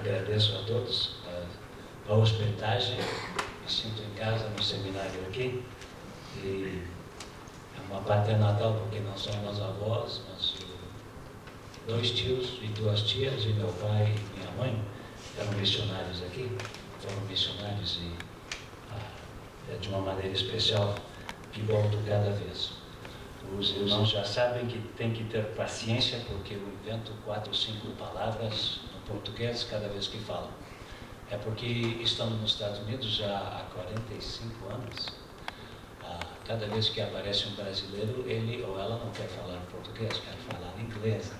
agradeço a todos a hospedagem, me sinto em casa no seminário aqui, e é uma pátria natal porque não são meus avós, mas 2 tios e 2 tias, e meu pai e minha mãe eram missionários aqui, foram missionários e de uma maneira especial que volto cada vez. Os irmãos já sabem que tem que ter paciência, porque eu invento 4 ou 5 palavras no português cada vez que falo. É porque estamos nos Estados Unidos já há 45 anos. Cada vez que aparece um brasileiro, ele ou ela não quer falar português, quer falar inglês, né?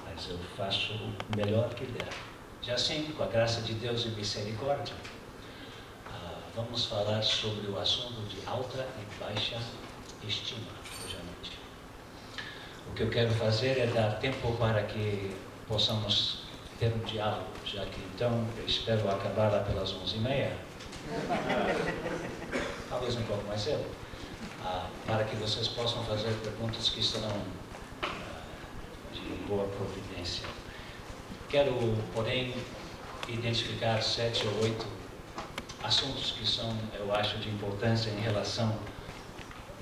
Mas eu faço o melhor que der. Já assim, com a graça de Deus e misericórdia, vamos falar sobre o assunto de alta e baixa estima hoje à noite. O que eu quero fazer é dar tempo para que possamos ter um diálogo, já que então eu espero acabar lá pelas 11h30, talvez um pouco mais cedo, para que vocês possam fazer perguntas que serão de boa providência. Quero, porém, identificar 7 ou 8 assuntos que são, eu acho, de importância em relação,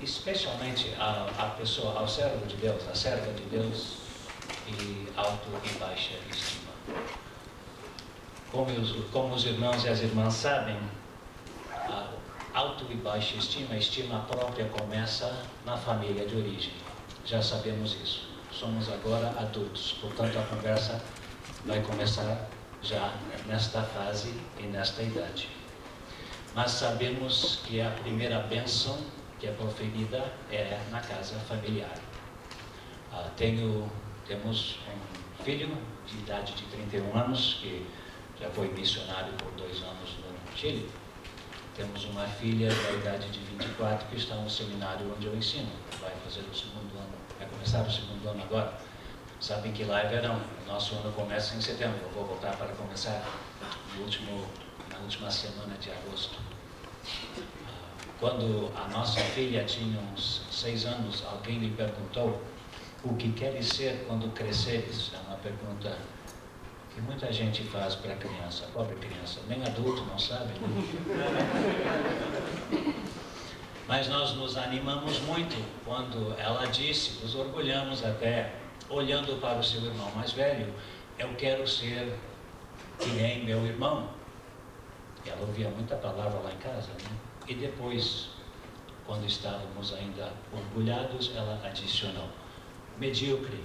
especialmente à pessoa, ao servo de Deus, à serva de Deus, e alto e baixa estima. Como os irmãos e as irmãs sabem, alto e baixa estima, a estima própria começa na família de origem. Já sabemos isso. Somos agora adultos, portanto a conversa vai começar já nesta fase e nesta idade. Mas sabemos que a primeira bênção que é proferida é na casa familiar. Temos um filho de idade de 31 anos, que já foi missionário por 2 anos no Chile. Temos uma filha da idade de 24 que está no seminário onde eu ensino. Vai fazer o 2º ano, vai começar o 2º ano agora. Sabem que lá é verão, o nosso ano começa em setembro. Eu vou voltar para começar na última semana de agosto. Quando a nossa filha tinha uns 6 anos, alguém lhe perguntou: o que queres ser quando cresceres? É uma pergunta que muita gente faz para a criança, a pobre criança, nem adulto não sabe, né? Mas nós nos animamos muito quando ela disse, nos orgulhamos até, olhando para o seu irmão mais velho: eu quero ser que nem meu irmão. E ela ouvia muita palavra lá em casa, né? E depois, quando estávamos ainda orgulhados, ela adicionou: medíocre.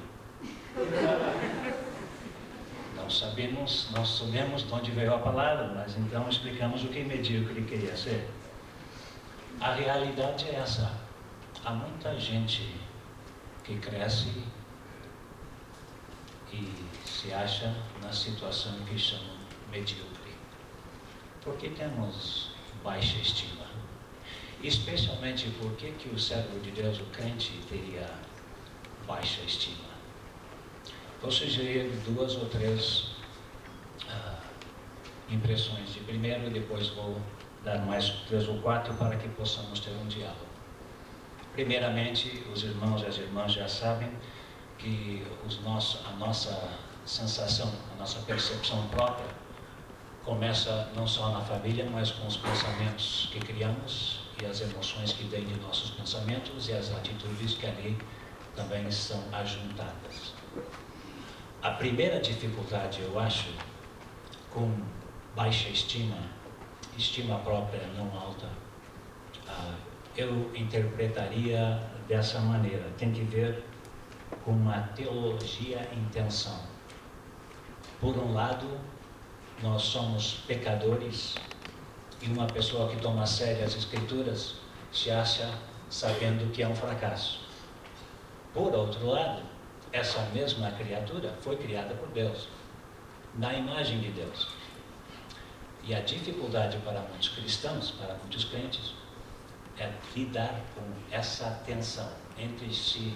Não sabemos de onde veio a palavra, mas então explicamos o que medíocre queria ser. A realidade é essa. Há muita gente que cresce e se acha na situação que chamam medíocre. Porque temos baixa estima. Especialmente porque que o servo de Deus, o crente, teria baixa estima. Vou sugerir 2 ou 3 impressões de primeiro, e depois vou dar mais 3 ou 4 para que possamos ter um diálogo. Primeiramente, os irmãos e as irmãs já sabem que a nossa sensação, a nossa percepção própria começa não só na família, mas com os pensamentos que criamos e as emoções que vêm de nossos pensamentos e as atitudes que ali também são ajuntadas. A primeira dificuldade, eu acho, com baixa estima própria não alta, eu interpretaria dessa maneira. Tem que ver com a teologia intenção. Por um lado, nós somos pecadores, e uma pessoa que toma a sério as Escrituras se acha sabendo que é um fracasso. Por outro lado, essa mesma criatura foi criada por Deus, na imagem de Deus. E a dificuldade para muitos cristãos, para muitos crentes, é lidar com essa tensão entre se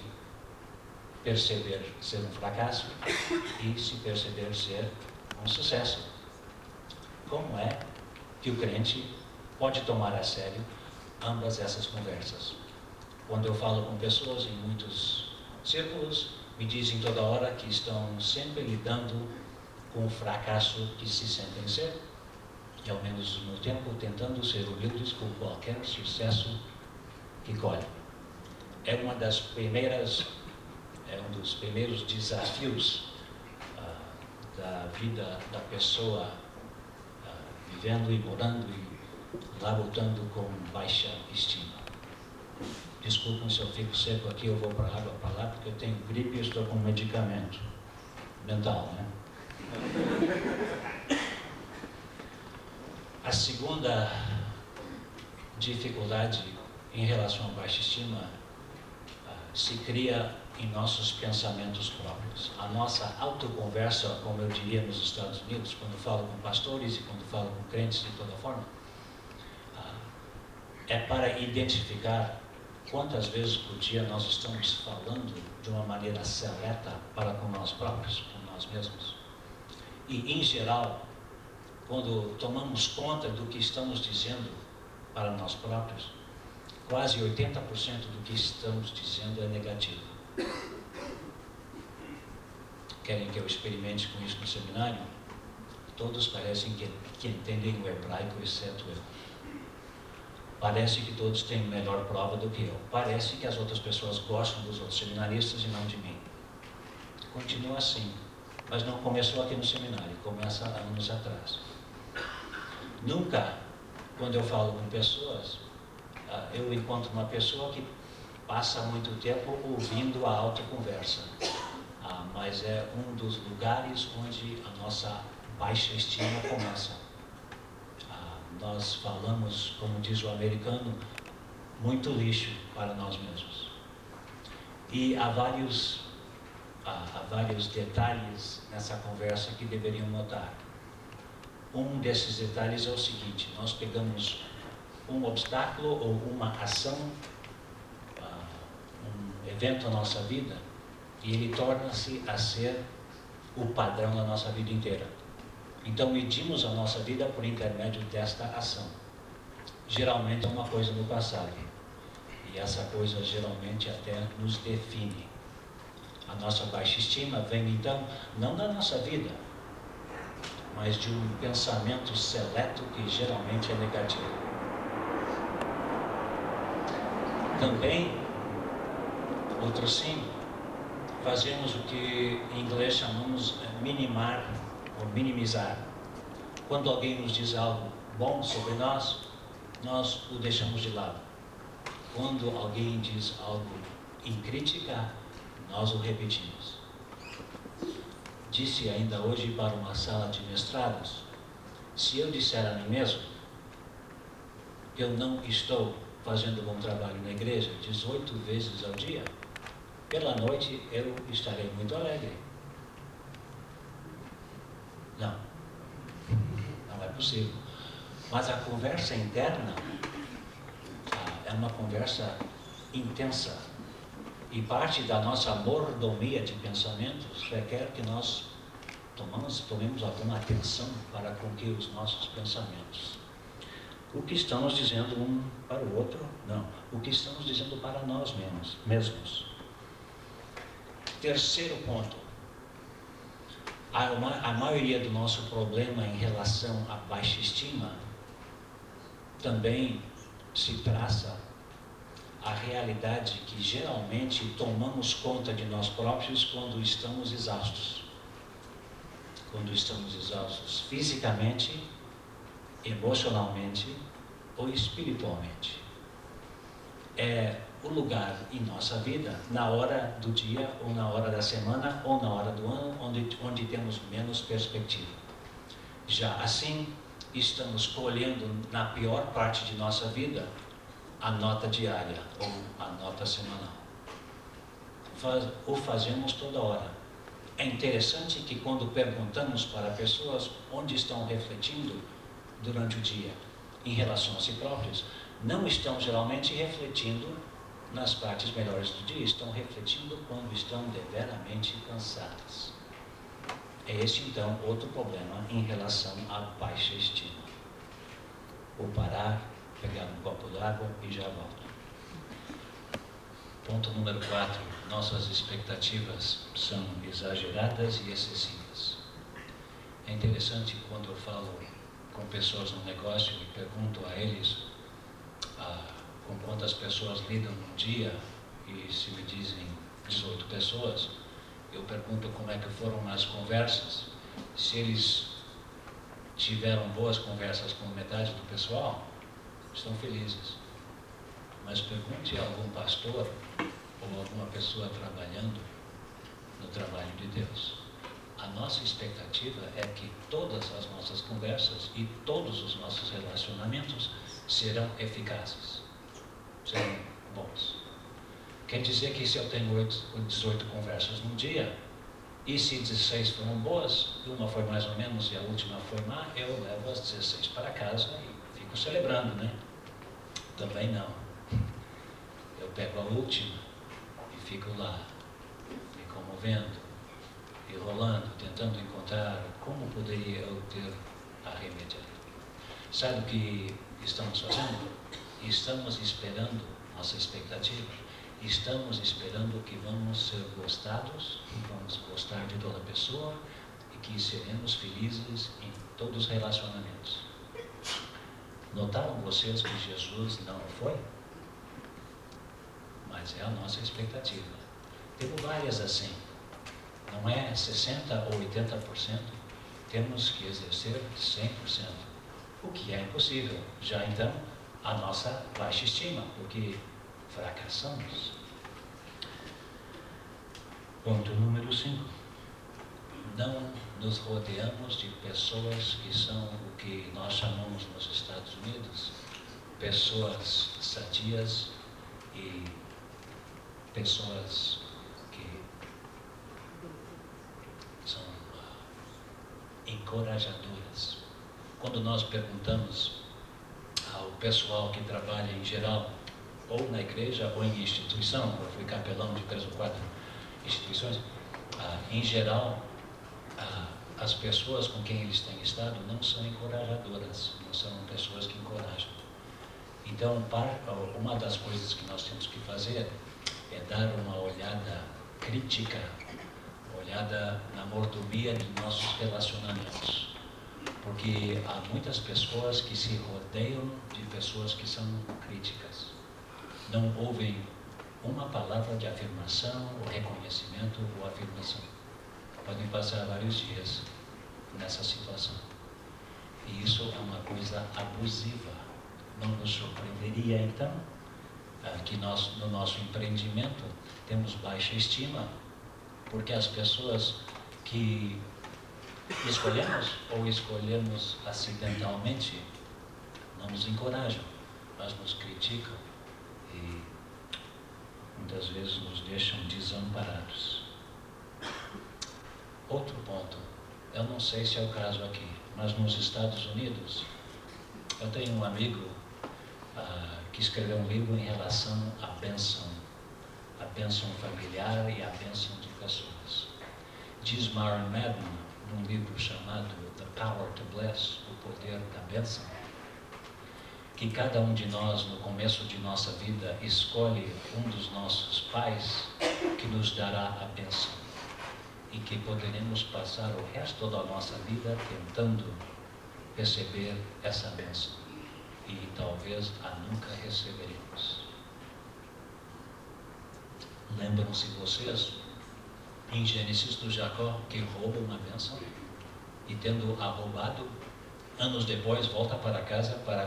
perceber ser um fracasso e se perceber ser um sucesso. Como é que o crente pode tomar a sério ambas essas conversas? Quando eu falo com pessoas em muitos círculos, me dizem toda hora que estão sempre lidando com o fracasso que se sentem ser, e ao mesmo tempo tentando ser humildes com qualquer sucesso que colhem. É um dos primeiros desafios da vida da pessoa vivendo e morando e lá lutando com baixa estima. Desculpem se eu fico seco aqui, eu vou para água para lá, porque eu tenho gripe e estou com medicamento mental, né? A segunda dificuldade em relação à baixa estima se cria em nossos pensamentos próprios. A nossa autoconversa, como eu diria nos Estados Unidos, quando falo com pastores e quando falo com crentes de toda forma, é para identificar quantas vezes por dia nós estamos falando de uma maneira seleta para com nós próprios, com nós mesmos. E, em geral, quando tomamos conta do que estamos dizendo para nós próprios, quase 80% do que estamos dizendo é negativo. Querem que eu experimente com isso no seminário? Todos parecem que entendem o hebraico, exceto eu. Parece que todos têm melhor prova do que eu. Parece que as outras pessoas gostam dos outros seminaristas e não de mim. Continua assim, mas não começou aqui no seminário, começa há anos atrás. Nunca, quando eu falo com pessoas, eu encontro uma pessoa que passa muito tempo ouvindo a autoconversa, mas é um dos lugares onde a nossa baixa estima começa. Nós falamos, como diz o americano, muito lixo para nós mesmos. E há vários detalhes nessa conversa que deveriam notar. Um desses detalhes é o seguinte: nós pegamos um obstáculo ou uma ação, um evento na nossa vida, e ele torna-se a ser o padrão da nossa vida inteira. Então medimos a nossa vida por intermédio desta ação. Geralmente é uma coisa no passado, e essa coisa geralmente até nos define. A nossa baixa estima vem então não da nossa vida, mas de um pensamento seleto que geralmente é negativo. Também, outro sim, fazemos o que em inglês chamamos minimar ou minimizar. Quando alguém nos diz algo bom sobre nós, nós o deixamos de lado. Quando alguém diz algo em crítica, nós o repetimos. Disse ainda hoje para uma sala de mestrados: se eu disser a mim mesmo que eu não estou fazendo bom trabalho na igreja 18 vezes ao dia, pela noite eu estarei muito alegre. Não é possível. Mas a conversa interna é uma conversa intensa. E parte da nossa mordomia de pensamentos requer que nós tomemos alguma atenção para com que os nossos pensamentos. O que estamos dizendo um para o outro? Não. O que estamos dizendo para nós mesmos. Terceiro ponto. A maioria do nosso problema em relação à baixa estima também se traça a realidade que geralmente tomamos conta de nós próprios quando estamos exaustos. Quando estamos exaustos fisicamente, emocionalmente ou espiritualmente. É o lugar em nossa vida, na hora do dia, ou na hora da semana, ou na hora do ano, onde temos menos perspectiva. Já assim, estamos colhendo na pior parte de nossa vida a nota diária ou a nota semanal. O fazemos toda hora. É interessante que quando perguntamos para pessoas onde estão refletindo durante o dia em relação a si próprios, não estão geralmente refletindo nas partes melhores do dia, estão refletindo quando estão deveramente cansadas. É este então outro problema em relação à baixa estima. Vou parar, pegar um copo d'água e já volto. Ponto número 4. Nossas expectativas são exageradas e excessivas. É interessante quando eu falo com pessoas no negócio e pergunto a eles com quantas pessoas lidam num dia, e se me dizem 18 pessoas, eu pergunto como é que foram as conversas. Se eles tiveram boas conversas com metade do pessoal, estão felizes. Mas pergunte a algum pastor ou alguma pessoa trabalhando no trabalho de Deus. A nossa expectativa é que todas as nossas conversas e todos os nossos relacionamentos serão eficazes, serão bons. Quer dizer que se eu tenho 18 conversas num dia, e se 16 foram boas, uma foi mais ou menos e a última foi má, eu levo as 16 para casa e fico celebrando, né? Também não. Eu pego a última e fico lá, me comovendo, e rolando, tentando encontrar como poderia eu ter a remediar. Sabe o que estamos fazendo? Estamos esperando, nossa expectativa, estamos esperando que vamos ser gostados, que vamos gostar de toda pessoa e que seremos felizes em todos os relacionamentos. Notaram vocês que Jesus não foi? Mas é a nossa expectativa. Temos várias assim. Não é 60% ou 80%, temos que exercer 100%, o que é impossível. Já então, a nossa baixa estima, porque fracassamos. Ponto número 5. Não nos rodeamos de pessoas que são o que nós chamamos nos Estados Unidos, pessoas sadias e pessoas são encorajadoras. Quando nós perguntamos ao pessoal que trabalha em geral, ou na igreja ou em instituição, eu fui capelão de 3 ou 4 instituições, em geral, as pessoas com quem eles têm estado não são encorajadoras, não são pessoas que encorajam. Então, uma das coisas que nós temos que fazer é dar uma olhada crítica, olhada na mordomia de nossos relacionamentos, porque há muitas pessoas que se rodeiam de pessoas que são críticas, não ouvem uma palavra de afirmação, ou reconhecimento, ou afirmação. Podem passar vários dias nessa situação, e isso é uma coisa abusiva. Não nos surpreenderia então que nós, no nosso empreendimento, temos baixa estima, porque as pessoas que escolhemos ou escolhemos acidentalmente não nos encorajam, mas nos criticam e muitas vezes nos deixam desamparados. Outro ponto, eu não sei se é o caso aqui, mas nos Estados Unidos, eu tenho um amigo que escreveu um livro em relação à bênção familiar e à bênção de pessoas. Diz Myron Madden, num livro chamado The Power to Bless, o poder da bênção, que cada um de nós, no começo de nossa vida, escolhe um dos nossos pais que nos dará a bênção, e que poderemos passar o resto da nossa vida tentando receber essa bênção, e talvez a nunca receberemos. Lembram-se vocês, em Gênesis, do Jacó, que rouba uma bênção, e tendo-a roubado, anos depois volta para casa para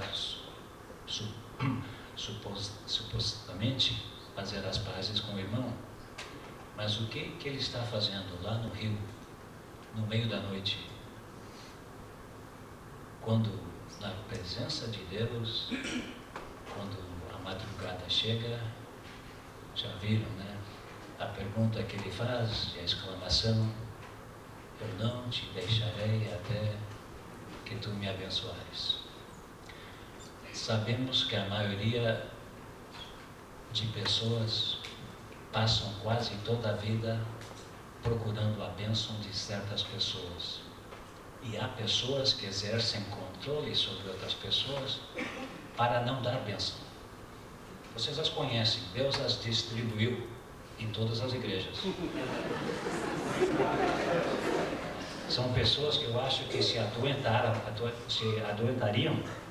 supostamente fazer as pazes com o irmão. Mas o que ele está fazendo lá no rio, no meio da noite, quando na presença de Deus, quando a madrugada chega, já viram, né? A pergunta que ele faz, a exclamação: eu não te deixarei até que tu me abençoares. Sabemos que a maioria de pessoas passam quase toda a vida procurando a bênção de certas pessoas. E há pessoas que exercem controle sobre outras pessoas para não dar bênção. Vocês as conhecem, Deus as distribuiu em todas as igrejas. São pessoas que eu acho que se adoentariam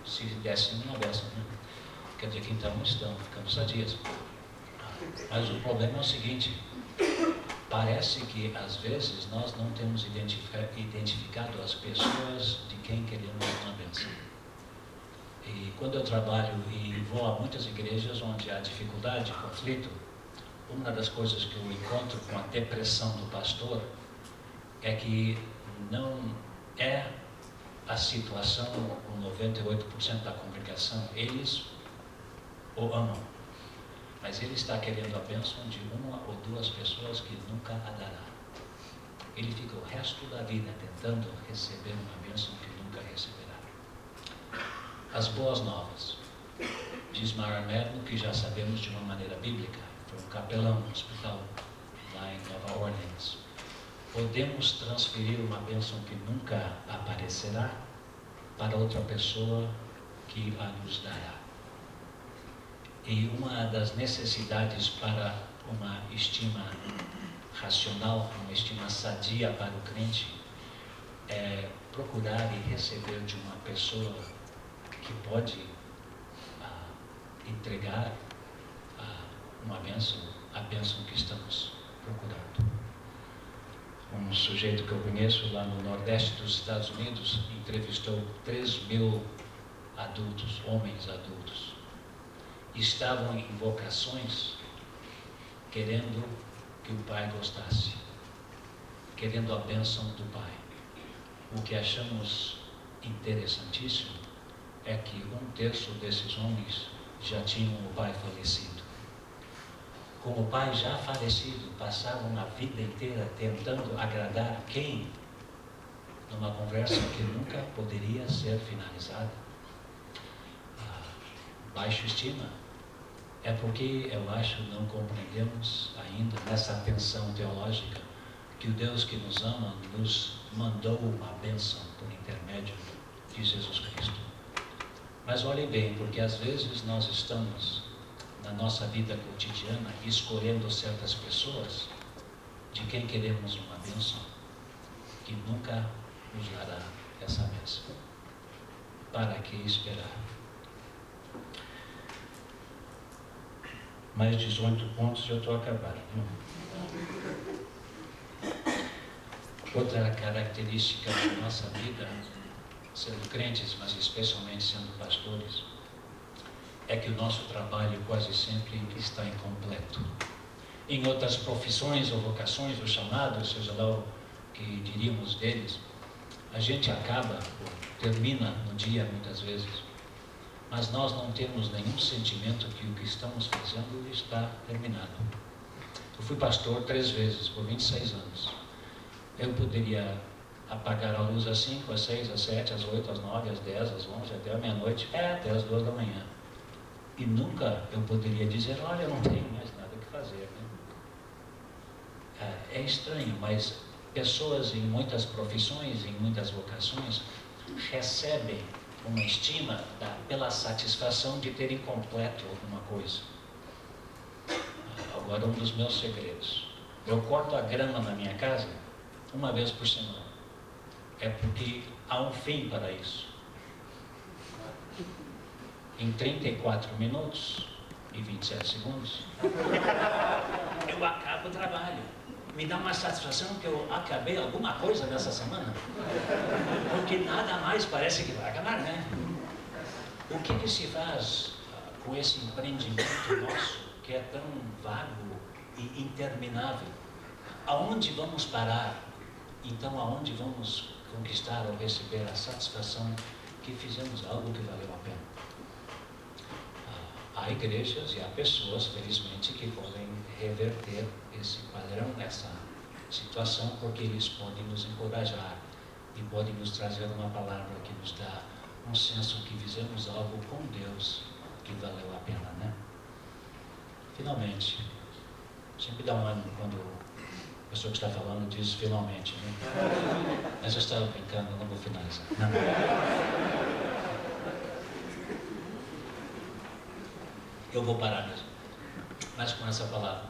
se dessem uma bênção, né? Quer dizer que então estão ficando sadias. Mas o problema é o seguinte: parece que às vezes nós não temos identificado as pessoas de quem queremos uma bênção. E quando eu trabalho e vou a muitas igrejas onde há dificuldade, conflito, uma das coisas que eu encontro com a depressão do pastor é que não é a situação com 98% da congregação. Eles o amam, mas ele está querendo a bênção de uma ou duas pessoas que nunca a dará. Ele fica o resto da vida tentando receber uma bênção que nunca receberá. As boas novas. Diz Mara Merno, que já sabemos de uma maneira bíblica, foi um capelão no hospital lá em Nova Orleans. Podemos transferir uma bênção que nunca aparecerá para outra pessoa que a nos dará. E uma das necessidades para uma estima racional, uma estima sadia para o crente, é procurar e receber de uma pessoa que pode entregar uma bênção, a bênção que estamos procurando. Um sujeito que eu conheço lá no Nordeste dos Estados Unidos entrevistou 3.000 adultos, homens adultos. Estavam em vocações querendo que o pai gostasse, querendo a bênção do pai. O que achamos interessantíssimo é que 1/3 desses homens já tinham o pai falecido. Com o pai já falecido, passavam a vida inteira tentando agradar quem? Numa conversa que nunca poderia ser finalizada. Baixa estima. É porque, eu acho, não compreendemos ainda nessa tensão teológica que o Deus que nos ama nos mandou uma bênção por intermédio de Jesus Cristo. Mas olhem bem, porque às vezes nós estamos na nossa vida cotidiana escolhendo certas pessoas de quem queremos uma bênção que nunca nos dará essa bênção. Para que esperar? Mais 18 pontos e eu estou acabando. Outra característica da nossa vida, sendo crentes, mas especialmente sendo pastores, é que o nosso trabalho quase sempre está incompleto. Em outras profissões ou vocações, ou chamados, seja lá o que diríamos deles, a gente acaba, ou termina no dia muitas vezes, mas nós não temos nenhum sentimento que o que estamos fazendo está terminado. Eu fui pastor 3 vezes, por 26 anos. Eu poderia apagar a luz às 5, às 6, às 7, às 8, às 9, às 10, às 11, até a meia-noite, até às 2 da manhã. E nunca eu poderia dizer, olha, eu não tenho mais nada que fazer. Né? É estranho, mas pessoas em muitas profissões, em muitas vocações, recebem uma estima pela satisfação de terem completo alguma coisa. Agora, um dos meus segredos. Eu corto a grama na minha casa 1 vez por semana. É porque há um fim para isso. Em 34 minutos e 27 segundos, eu acabo o trabalho. Me dá uma satisfação que eu acabei alguma coisa nessa semana. Porque nada mais parece que vai acabar, né? O que se faz com esse empreendimento nosso, que é tão vago e interminável? Aonde vamos parar? Então, aonde vamos conquistar ou receber a satisfação que fizemos algo que valeu a pena? Há igrejas e há pessoas, felizmente, que podem reverter esse padrão, essa situação, porque eles podem nos encorajar e podem nos trazer uma palavra que nos dá um senso que fizemos algo com Deus que valeu a pena, né? Finalmente, sempre dá um ano quando a pessoa que está falando diz finalmente, né? Mas eu estava brincando, não vou finalizar. Não. Eu vou parar mesmo, mas com essa palavra.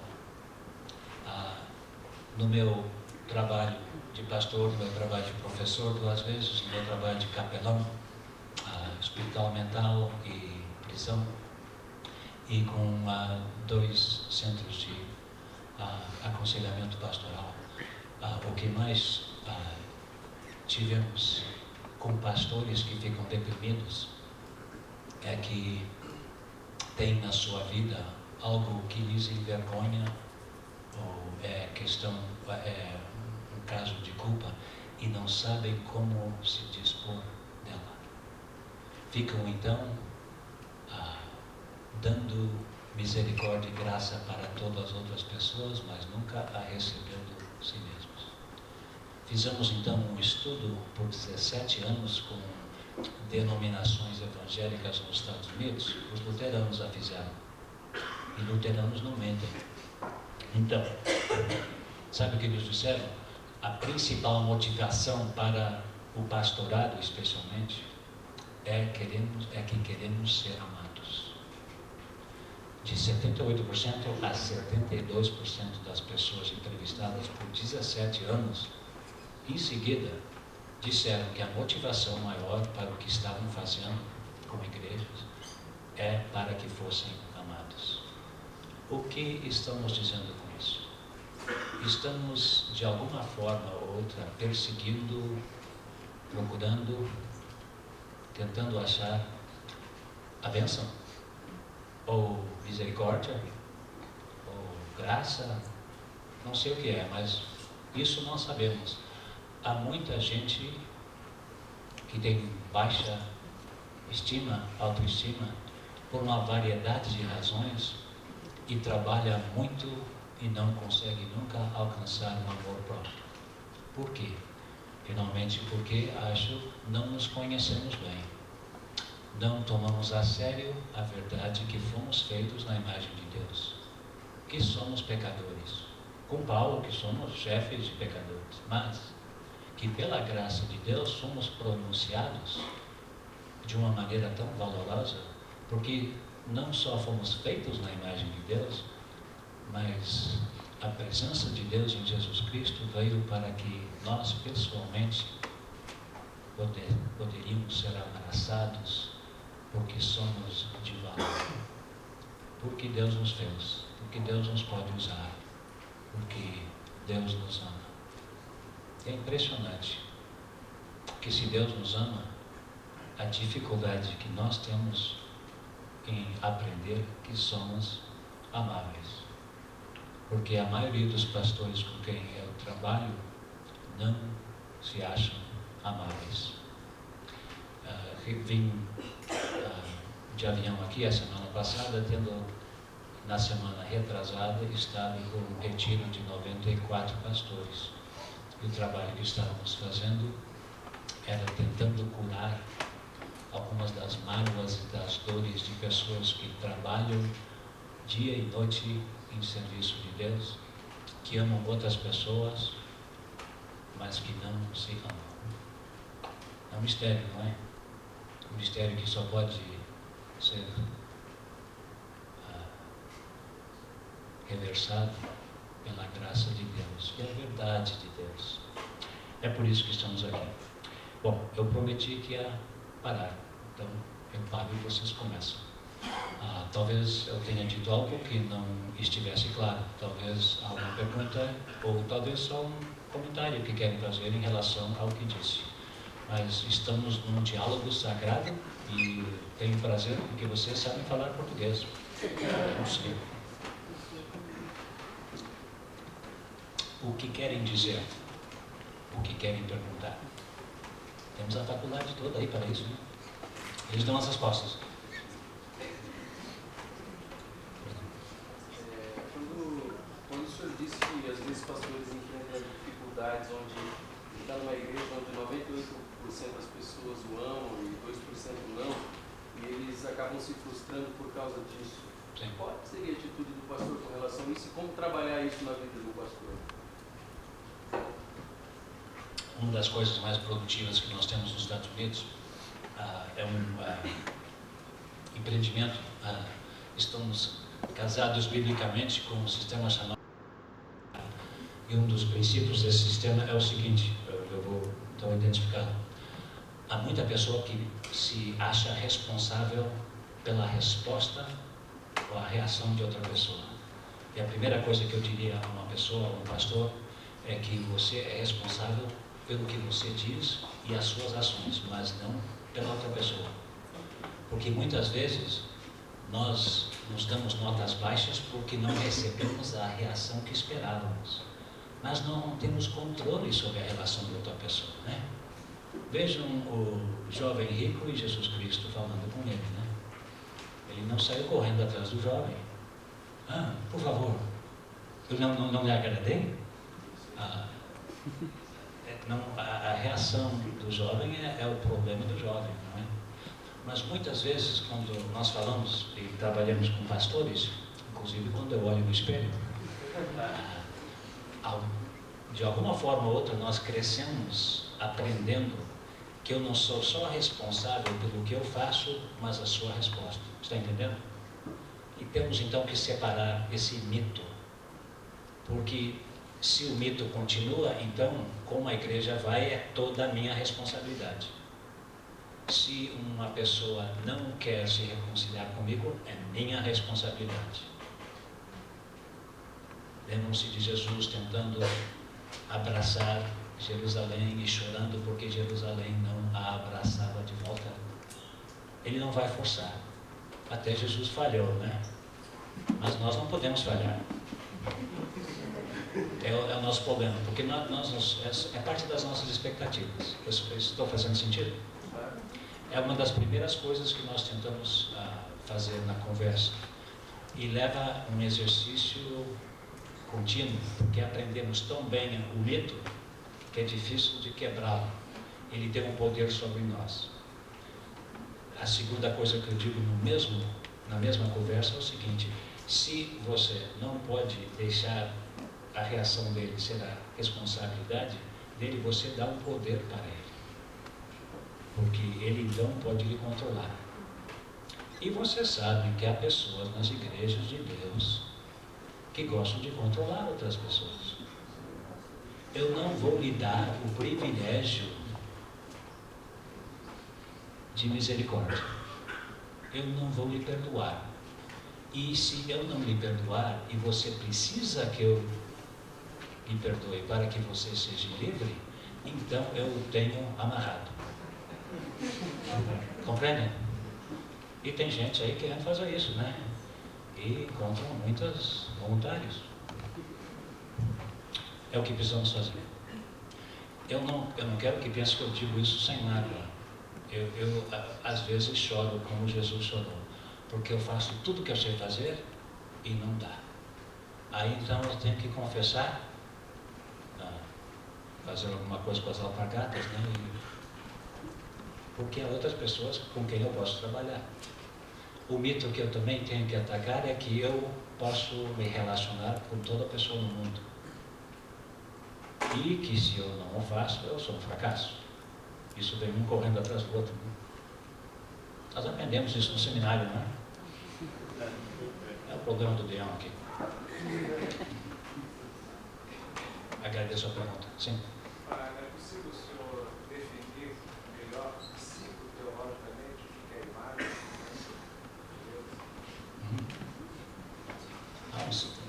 No meu trabalho de pastor, no meu trabalho de professor 2 vezes, no meu trabalho de capelão, hospital mental e prisão, e com 2 centros de aconselhamento pastoral. O que mais tivemos com pastores que ficam deprimidos é que tem na sua vida algo que lhes envergonha, ou é um caso de culpa, e não sabem como se dispor dela. Ficam então dando misericórdia e graça para todas as outras pessoas, mas nunca a recebendo si mesmos. Fizemos então um estudo por 17 anos com denominações evangélicas nos Estados Unidos. Os luteranos a fizeram, e luteranos não mentem. Então, sabe o que eles disseram? A principal motivação para o pastorado, especialmente, é que queremos ser amados. De 78% a 72% das pessoas entrevistadas por 17 anos, em seguida, disseram que a motivação maior para o que estavam fazendo como igrejas é para que fossem amados. O que estamos dizendo com isso? Estamos, de alguma forma ou outra, perseguindo, procurando, tentando achar a bênção, ou misericórdia, ou graça, não sei o que é, mas isso nós sabemos. Há muita gente que tem baixa estima, autoestima, por uma variedade de razões, e trabalha muito e não consegue nunca alcançar um amor próprio. Por quê? Finalmente porque não nos conhecemos bem. Não tomamos a sério a verdade que fomos feitos na imagem de Deus, que somos pecadores. Com Paulo, que somos chefes de pecadores, mas que pela graça de Deus somos pronunciados de uma maneira tão valorosa, porque não só fomos feitos na imagem de Deus, mas a presença de Deus em Jesus Cristo veio para que nós pessoalmente poderíamos ser abraçados, porque somos de valor, porque Deus nos fez, porque Deus nos pode usar, porque Deus nos ama. É impressionante que, se Deus nos ama, a dificuldade que nós temos em aprender que somos amáveis, porque a maioria dos pastores com quem eu trabalho não se acham amáveis. Vim de avião aqui a semana passada, na semana retrasada, estava com um retiro de 94 pastores. E o trabalho que estávamos fazendo era tentando curar algumas das mágoas e das dores de pessoas que trabalham dia e noite em serviço de Deus, que amam outras pessoas, mas que não se amam. É um mistério, não é? Um mistério que só pode ser reversado pela graça de Deus, que é a verdade de Deus. É por isso que estamos aqui. Bom, eu prometi que ia parar, então eu paro e vocês começam. Talvez eu tenha dito algo que não estivesse claro, talvez alguma pergunta, ou talvez só um comentário que querem fazer em relação ao que disse. Mas estamos num diálogo sagrado e tenho prazer porque vocês sabem falar português. Não sei. O que querem dizer? O que querem perguntar? Temos a faculdade toda aí para isso, né? Eles dão as respostas. Quando o senhor disse que às vezes pastores enfrentam dificuldades onde está numa igreja onde 98% das pessoas o amam e 2% não, e eles acabam se frustrando por causa disso. Sim. Qual seria a atitude do pastor com relação a isso e como trabalhar isso na vida do pastor? Uma das coisas mais produtivas que nós temos nos Estados Unidos é um empreendimento. Estamos casados biblicamente com um sistema chamado E um dos princípios desse sistema é o seguinte, eu vou então identificá-lo. Há muita pessoa que se acha responsável pela resposta ou a reação de outra pessoa. E a primeira coisa que eu diria a uma pessoa, a um pastor, é que você é responsável pelo que você diz e as suas ações, mas não pela outra pessoa. Porque muitas vezes nós nos damos notas baixas porque não recebemos a reação que esperávamos. Mas não temos controle sobre a relação de outra pessoa, né? Vejam o jovem rico e Jesus Cristo falando com ele, né? Ele não saiu correndo atrás do jovem. Por favor, eu não lhe agradei? A reação do jovem é o problema do jovem, não é? Mas muitas vezes, quando nós falamos e trabalhamos com pastores, inclusive quando eu olho no espelho, de alguma forma ou outra nós crescemos aprendendo que eu não sou só responsável pelo que eu faço, mas a sua resposta. Está entendendo? E temos então que separar esse mito, porque se o mito continua, então como a igreja vai é toda a minha responsabilidade. Se uma pessoa não quer se reconciliar comigo, é minha responsabilidade. Lembram-se de Jesus tentando abraçar Jerusalém e chorando porque Jerusalém não a abraçava de volta? Ele não vai forçar. Até Jesus falhou, né? Mas nós não podemos falhar. É o nosso problema, porque é parte das nossas expectativas. Estou fazendo sentido? É uma das primeiras coisas que nós tentamos fazer na conversa. E leva um exercício contínuo, porque aprendemos tão bem o mito que é difícil de quebrá-lo. Ele tem um poder sobre nós. A segunda coisa que eu digo na mesma conversa é o seguinte: se você não pode deixar a reação dele ser a responsabilidade dele, você dá um poder para ele, porque ele então pode lhe controlar. E você sabe que há pessoas nas igrejas de Deus que gostam de controlar outras pessoas. Eu não vou lhe dar o privilégio de misericórdia. Eu não vou lhe perdoar. E se eu não lhe perdoar e você precisa que eu lhe perdoe para que você seja livre, então eu o tenho amarrado. Compreendem? E tem gente aí querendo fazer isso, né? E encontram muitos voluntários. É o que precisamos fazer. Eu não quero que pense que eu digo isso sem mágoa. Eu às vezes choro como Jesus chorou, porque eu faço tudo que eu sei fazer e não dá. Aí então eu tenho que confessar, fazer alguma coisa com as alpargatas, né? Porque há outras pessoas com quem eu posso trabalhar. O mito que eu também tenho que atacar é que eu posso me relacionar com toda pessoa no mundo. E que se eu não o faço, eu sou um fracasso. Isso vem um correndo atrás do outro. Nós aprendemos isso no seminário, não é? É o problema do Deão aqui. Agradeço a pergunta. Sim. É possível o senhor definir melhor, psicoteologicamente, o que é imagem?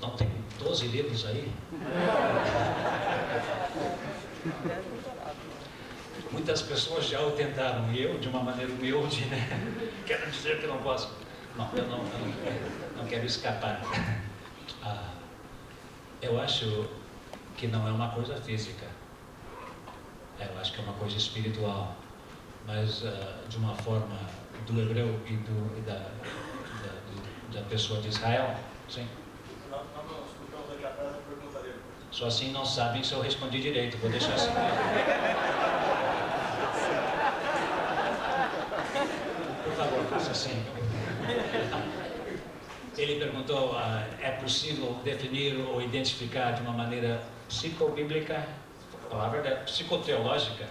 Não tem 12 livros aí? Muitas pessoas já o tentaram, e eu, de uma maneira humilde, né? Quero dizer que não posso. Não, eu não quero escapar. Eu acho que não é uma coisa física. Eu acho que é uma coisa espiritual. Mas de uma forma do hebreu e da pessoa de Israel, sim. Nós escutamos aqui atrás a pergunta dele. Só assim não sabem se eu respondi direito. Vou deixar assim. Por favor, faça assim. Ele perguntou, é possível definir ou identificar de uma maneira psicobíblica, a palavra é psicoteológica,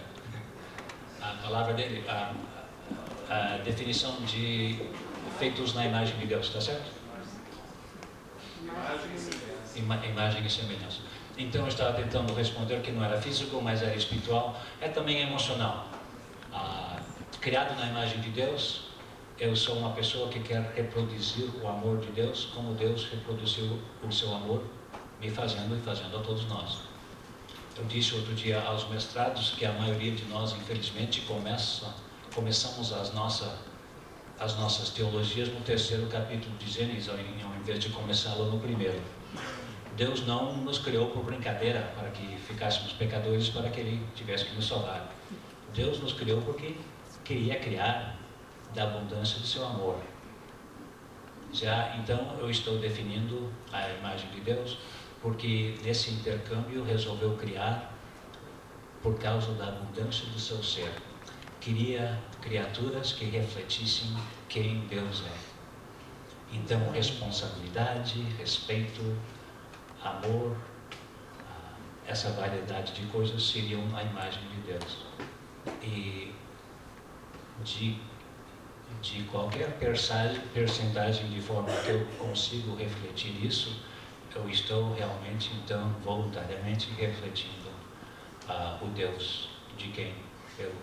a palavra dele, a definição de feitos na imagem de Deus, está certo? Imagem e semelhança. Imagem e semelhança. Então eu estava tentando responder que não era físico, mas era espiritual, é também emocional. Criado na imagem de Deus, eu sou uma pessoa que quer reproduzir o amor de Deus como Deus reproduziu o seu amor, me fazendo e fazendo a todos nós. Eu disse outro dia aos mestrados que a maioria de nós, infelizmente, começamos as nossas teologias no 3º capítulo de Gênesis, ao invés de começá-lo no 1º. Deus não nos criou por brincadeira, para que ficássemos pecadores, para que Ele tivesse que nos salvar. Deus nos criou porque queria criar da abundância do seu amor. Então eu estou definindo a imagem de Deus, porque nesse intercâmbio resolveu criar por causa da abundância do seu ser. Queria criaturas que refletissem quem Deus é. Então responsabilidade, respeito, amor, essa variedade de coisas seriam a imagem de Deus. E de qualquer percentagem de forma que eu consigo refletir isso, eu estou realmente, então, voluntariamente refletindo o Deus de quem eu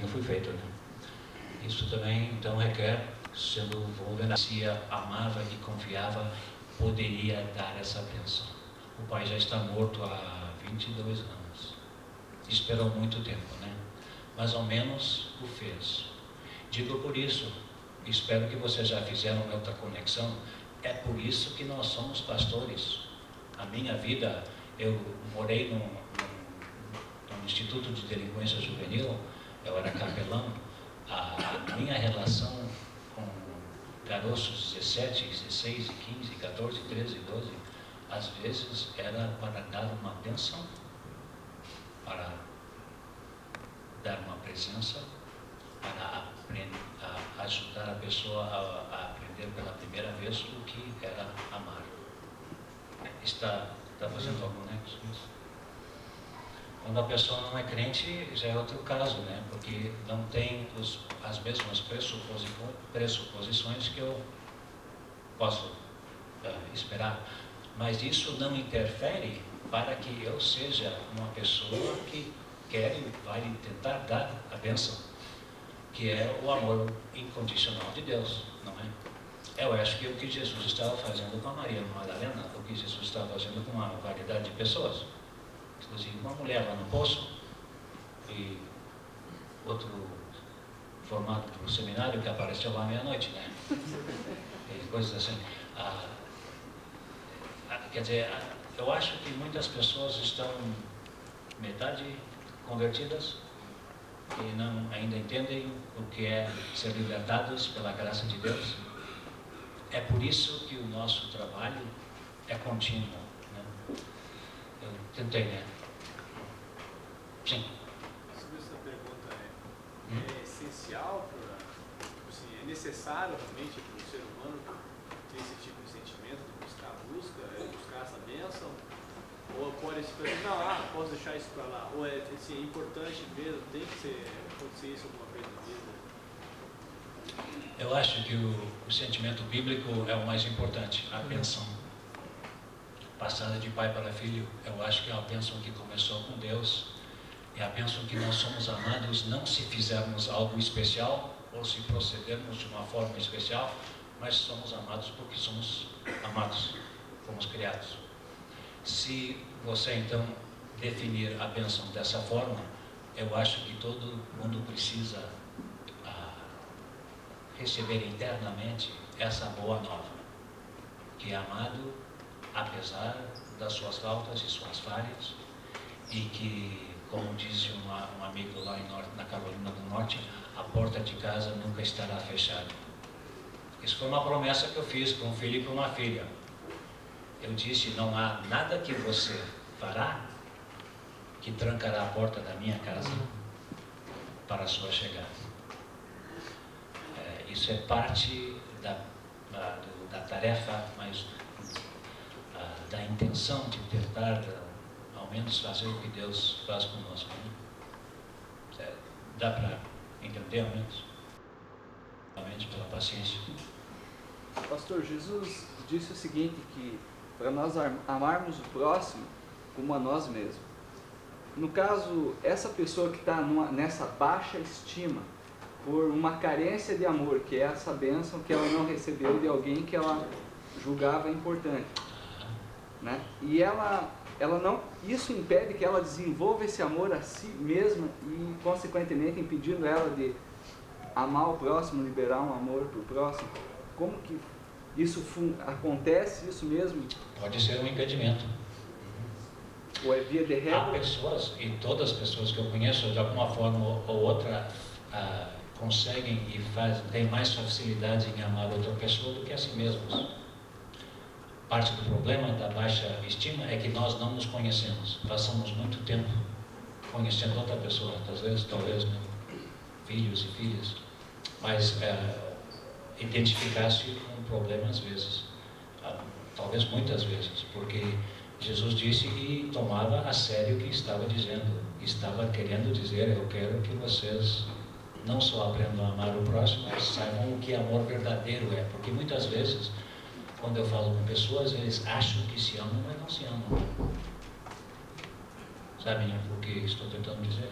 fui feito, né? Isso também, então, requer, sendo vulnerável, se amava e confiava, poderia dar essa bênção. O pai já está morto há 22 anos. Esperou muito tempo, né? Mas ao menos o fez. Digo por isso, espero que vocês já fizeram outra conexão, é por isso que nós somos pastores. A minha vida, eu morei num Instituto de Delinquência Juvenil, eu era capelão. A minha relação com garotos 17, 16, 15, 14, 13, 12, às vezes era para dar uma bênção, para dar uma presença, para ajudar a pessoa a aprender pela primeira vez o que era amar. Está fazendo algum nexo? Quando a pessoa não é crente, já é outro caso, né? Porque não tem as mesmas pressuposições que eu posso esperar. Mas isso não interfere para que eu seja uma pessoa que quer e vai tentar dar a bênção, que é o amor incondicional de Deus, não é? Eu acho que o que Jesus estava fazendo com a Maria Madalena, o que Jesus estava fazendo com uma variedade de pessoas, inclusive uma mulher lá no poço, e outro formado para o seminário que apareceu lá meia-noite, né? E coisas assim. Quer dizer, eu acho que muitas pessoas estão metade convertidas e não ainda entendem o que é ser libertados pela graça de Deus. É por isso que o nosso trabalho é contínuo, né? Eu tentei, né? Sim. Sobre essa pergunta, é essencial, assim, é necessário realmente para o ser humano ter esse tipo de sentimento, de buscar essa bênção? Ou pode se pensar, posso deixar isso para lá? Ou é assim, importante mesmo, tem que acontecer isso alguma vez na vida? Eu acho que o sentimento bíblico é o mais importante, a bênção passada de pai para filho. Eu acho que é uma bênção que começou com Deus, é a bênção que nós somos amados não se fizermos algo especial ou se procedermos de uma forma especial, mas somos amados porque somos amados, fomos criados. Se você então definir a bênção dessa forma, eu acho que todo mundo precisa receber internamente essa boa nova, que é amado apesar das suas faltas e suas falhas, e que, como diz um amigo lá na Carolina do Norte, a porta de casa nunca estará fechada. Isso foi uma promessa que eu fiz para um filho e para uma filha. Eu disse, não há nada que você fará que trancará a porta da minha casa para a sua chegada. Isso é parte da tarefa, mas da intenção de tentar, ao menos, fazer o que Deus faz conosco. Né? Dá para entender, ao menos? Realmente, pela paciência. Pastor, Jesus disse o seguinte, que para nós amarmos o próximo como a nós mesmos. No caso, essa pessoa que está nessa baixa estima, por uma carência de amor, que é essa bênção que ela não recebeu de alguém que ela julgava importante, né? E ela não, isso impede que ela desenvolva esse amor a si mesma e, consequentemente, impedindo ela de amar o próximo, liberar um amor para o próximo. Como que isso acontece, isso mesmo? Pode ser um impedimento. Ou é via de regra? Há pessoas, e todas as pessoas que eu conheço, de alguma forma ou outra, conseguem e têm mais facilidade em amar outra pessoa do que a si mesmos. Parte do problema da baixa estima é que nós não nos conhecemos. Passamos muito tempo conhecendo outra pessoa, às vezes, talvez, né? Filhos e filhas, mas identificar-se com um problema às vezes, talvez muitas vezes, porque Jesus disse e tomava a sério o que estava dizendo, estava querendo dizer: eu quero que vocês não só aprendam a amar o próximo, mas saibam o que amor verdadeiro é, porque muitas vezes, quando eu falo com pessoas, eles acham que se amam, mas não se amam. Sabem o que estou tentando dizer?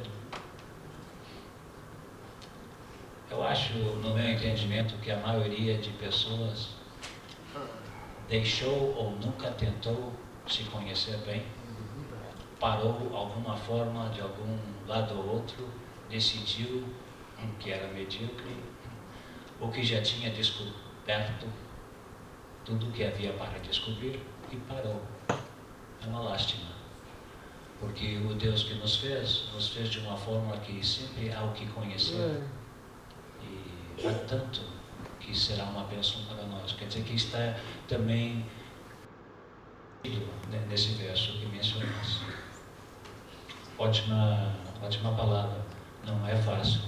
Eu acho, no meu entendimento, que a maioria de pessoas deixou ou nunca tentou se conhecer bem, parou alguma forma, de algum lado ou outro, decidiu que era medíocre, ou que já tinha descoberto tudo o que havia para descobrir e parou. É uma lástima, porque o Deus que nos fez de uma forma que sempre há o que conhecer, e há tanto que será uma bênção para nós. Quer dizer que está também nesse verso que mencionaste. Ótima palavra. Não é fácil.